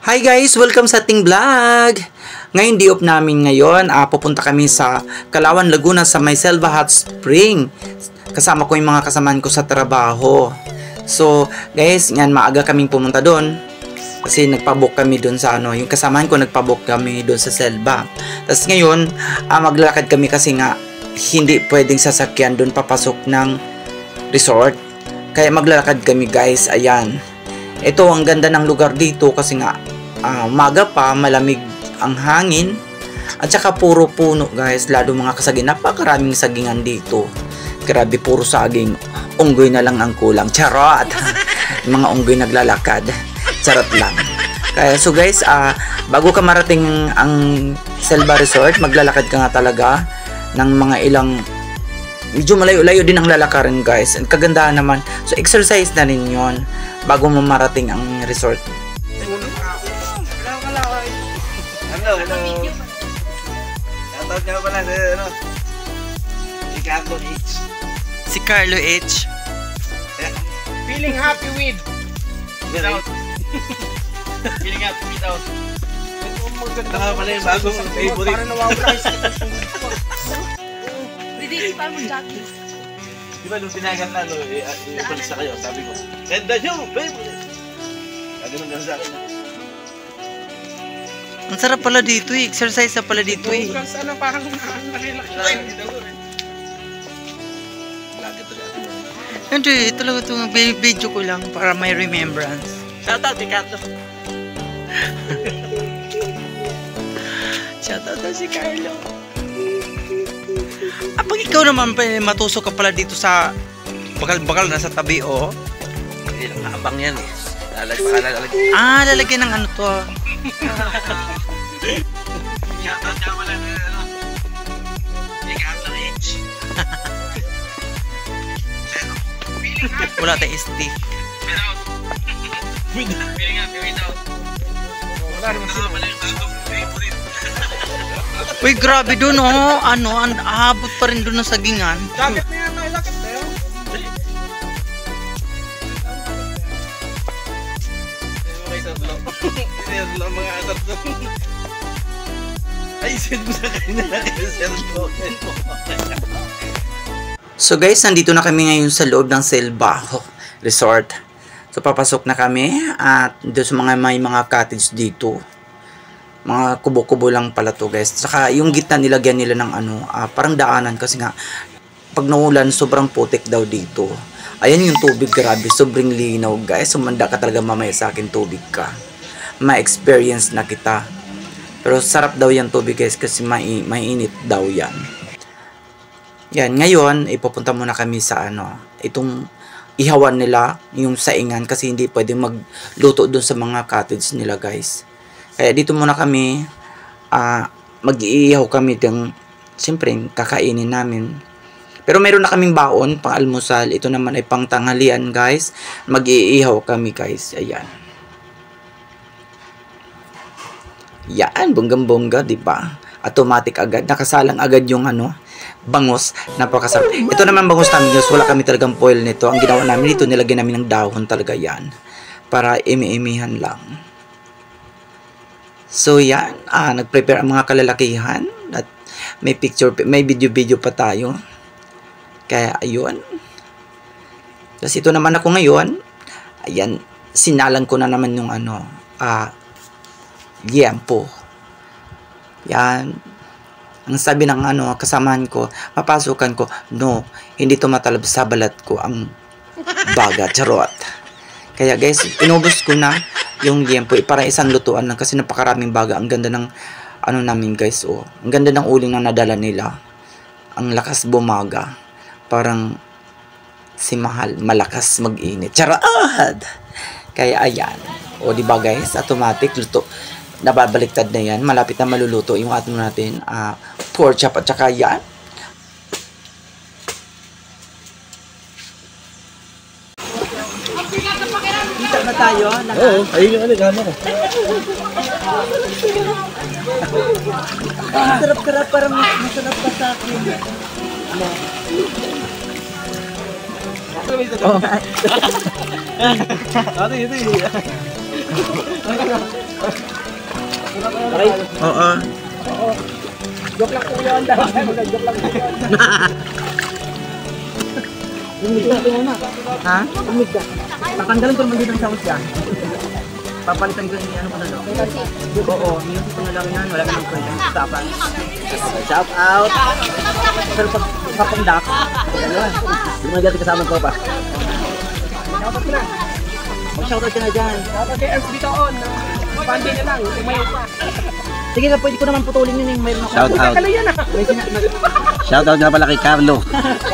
Hi guys! Welcome sa ating vlog! Ngayon, day off namin ngayon. Pupunta kami sa Calauan, Laguna sa May Selva Hot Spring. Kasama ko yung mga kasamaan ko sa trabaho. So, guys, yan, maaga kaming pumunta doon. Kasi nagpabook kami doon sa yung kasamaan ko nagpabook kami doon sa Selva. Tapos ngayon, maglalakad kami kasi nga hindi pwedeng sasakyan doon papasok ng resort. Kaya maglalakad kami guys, ayan. Ito, ang ganda ng lugar dito kasi nga umaga pa, malamig ang hangin at saka puro puno guys, lalo mga kasagin, napakaraming sagingan dito, grabe, puro saging, unggoy na lang ang kulang, charot. Mga unggoy naglalakad, charot lang. Kaya so guys, bago ka marating ang Selva Resort, maglalakad ka nga talaga ng mga ilang, medyo malayo-layo din ang lalakarin guys, and kagandahan naman, so exercise na rin yon bago mo marating ang resort. Hello. Shoutout nga pala sa si Carlo H. Si Carlo H. Feeling happy with without. Feeling happy without. Ito nga pala yung bagong favorite. Parang nawawala yung sakit ng tungkol ko. Hindi pa mo jogging. Di ba nung tinagan na ipalis na kayo, sabi ko, ganda nyo, favorite. Sabi nung gano'n sa akin. Ang sarap pala dito eh. Exercise na pala dito eh. Ano, parang nakilak siya. Hindi, talaga itong video ko lang para may remembrance. Shoutout si Carlo. Shoutout na si Carlo. Pag ikaw naman matusok ka pala dito sa bakal-bakal na sa tabi, oh. Hindi lang nakabang yan eh. Lalagyan ng ano to. Shoutout nga pala na si Carlo H. Wala tayong stick. Feeling happy without. Wala naman sila. Wala yung bagong favorite. Uy, grabe dun oh. Ahabot pa rin dun ng sagingan. Jacket na yan, may jacket na yun. Okay, sarlo. Sarlo, mga sarlo. Ay, send mo sa kanya na kayo, sarlo. So guys, nandito na kami ngayon sa loob ng Selva Resort. So papasok na kami at doon sa may mga cottage dito. Mga kubo-kubo lang pala to guys. Saka yung gitna nilagyan nila ng parang daanan kasi nga pag naulan sobrang putik daw dito. Ayan yung tubig, grabe, sobrang linaw guys. Sumanda ka talaga mamaya sa akin, tubig ka. Ma-experience na kita. Pero sarap daw yan tubig guys kasi mainit daw yan. Yan, ngayon ipupunta muna kami sa itong ihawan nila, yung saingan kasi hindi pwedeng magluto doon sa mga cottage nila guys. Kaya dito muna kami, mag-iihaw kami ng, siyempre, kakainin namin. Pero meron na kaming baon, pang almusal. Ito naman ay pang tanghalian guys. Mag-iihaw kami guys, ayan. Yan, bonggang-bongga, diba? Automatic agad, nakasalang agad yung bangus, napakasarap. Ito naman bangus namin guys, wala kami talagang foil nito. Ang ginawa namin dito, nilagyan namin ng dahon talaga yan. Para imi-imihan lang. So yan, nag-prepare ang mga kalalakihan at may picture, may video pa tayo. Kaya ayun. Tapos ito naman ako ngayon, ayan, sinalan ko na naman yung liempo. Yan. Ang sabi ng kasamahan ko, papasukan ko, no, hindi tumatalab sa balat ko ang baga, charot. Kaya guys, inubos ko na yung liempo, para isang lutuan lang kasi napakaraming baga. Ang ganda ng namin guys, oh. Ang ganda ng uling na nadala nila. Ang lakas bumaga. Parang si Mahal, malakas mag-init. Charot! Kaya ayan. O diba guys, automatic luto. Nababaliktad na yan. Malapit na maluluto yung natin pork chop at saka yan. Kita na tayo. Oo, ayun yung gano'n ko. Masarap-sarap, parang masarap pa sa akin. Oh. Ito. Okay? Oo. Joke lang po yun. Joke lang po yun. Lumig ka na. Ha? Lumig ka. Tatanggalin ko naman dito ang sounds yan. Papalitan ko yung ano ko na lang. Oo, music ko na lang yan. Wala namang kwentang usapan. Shout out! Pero pag kapandak, ayun. Hindi mo dati kasama ko pa. Dapat na. Mag-shoutout ka na dyan. Dapat kay Ernst dito on. Pandi na lang. Umayaw pa. Sige na, pwede ko naman putulin yun yung mayroon ako. Shout out. Kalo yan ah. Shout out nga pala kay Carlo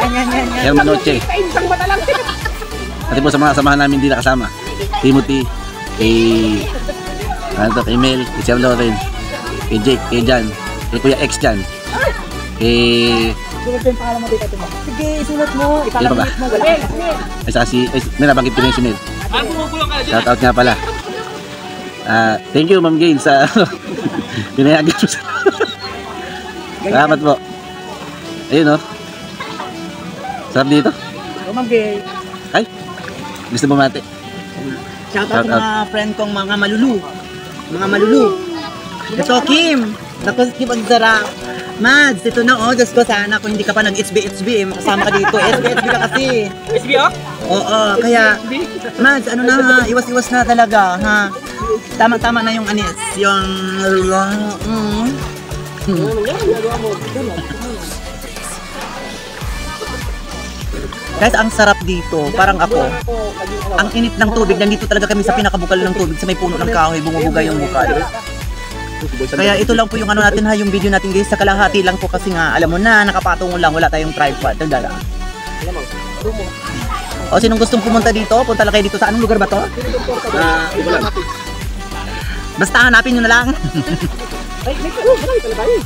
Yan. Hermanoche. Kaintang mata lang. Pati po sa mga samahan namin hindi nakasama. Timothy, kay kay Mel, kay Sir Loren, kay Jake, kay Jan, kay Kuya X Jan, kay Sulat ko yung pangalan mo dito. Sige, sulat mo. Sino pa ba? Ipalalit mo. Wala. ay saka may nabanggit ko na yung si Mel. Shout out nga pala. Thank you Ma'am Gail sa pinayagan mo sa salamat po. Ayun oh. Sarap dito. Ma'am-gay. Ay, gusto mo mati? Shout Shout out sa mga friend kong mga malulu. Mga malulu. Ito, Kim. Naku, Kim ang sarap. Mads, ito na oh. Diyos ko, sana kung hindi ka pa nag-SB, kasama ka dito. SB ka kasi. SBO? Oo, kaya, Mads, ano na ha, iwas-iwas na talaga, ha. Tama-tama na yung anis, yung... Guys, ang sarap dito. Parang ako, ang init ng tubig. Nandito talaga kami sa pinakabukal ng tubig sa may puno ng kahoy. Bumubuga yung bukal. Kaya ito lang po yung ano natin ha, yung video natin guys. Sa kalahati lang po kasi nga, alam mo na, nakapatungo lang. Wala tayong tripod. Tandala. O sinong gustong pumunta dito, punta lang kayo dito. Sa anong lugar ba to? Basta hanapin nyo na lang. Ay, may kalo. Marami pala tayo.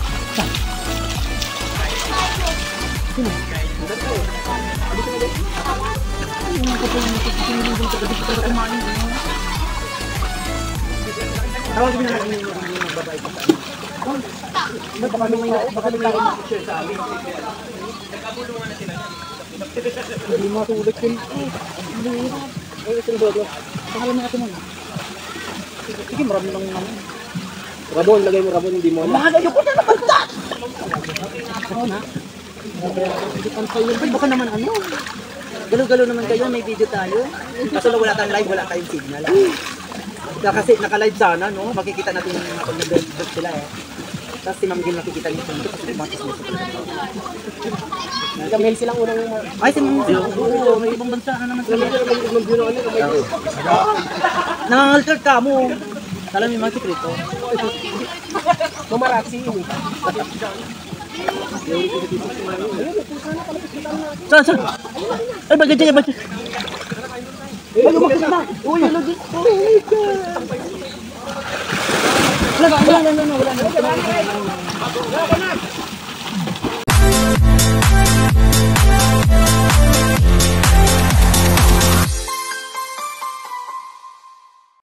Baka may share sa amin. Nagkabulungan na sila. Hindi matulog yun. Ay, ito yung pangalan natin mo. Sige, marami lang naman. Rabon, lagay mo Rabon, hindi mo. Mahalayo ko na naman ta! Ano na? Baka naman ano? Galaw-galaw naman kayo, may video tayo. Kaso lang wala tayong live, wala tayong signal. Kasi naka-live sana, no? Makikita natin yung mga pag-nag-live sila eh. Tapos si Ma'am Gil nakikita niyo kung kasi Nagka-mail silang unang... ay, si Ma'am Gil. Oo, may ibang bansa na naman sila. Nangangalkal ka mo. Alam mo yung mga sekreto. Mamaratsi yun eh. Saan? Ay, bagay dyan, bagay. Ay, lumakas na! Uy, hello dyan! Oh my God! Wala na.